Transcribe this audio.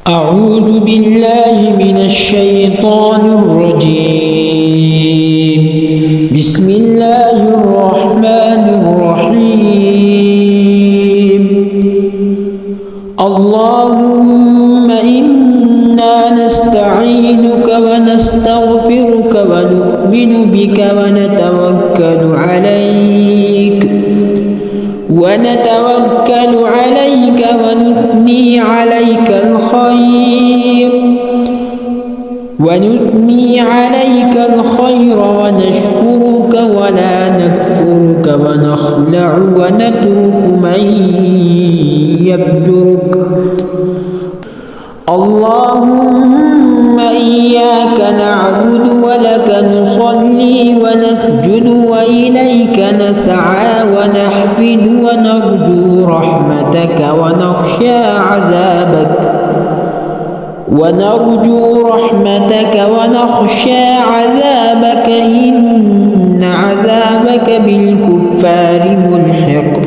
أعوذ بالله من الشيطان الرجيم. بسم الله الرحمن الرحيم. اللهم إنا نستعينك ونستغفرك ونؤمن بك ونتوكل عليك ونثني عليك الخير ونشكرك ولا نكفرك ونخلع ونترك من يفجرك. اللهم إياك نعبد ولك نصلي ونسجد وإليك نسعى ونحفد ونرجو رحمتك ونخشى عذابك إن عذابك بالكفار ملحق.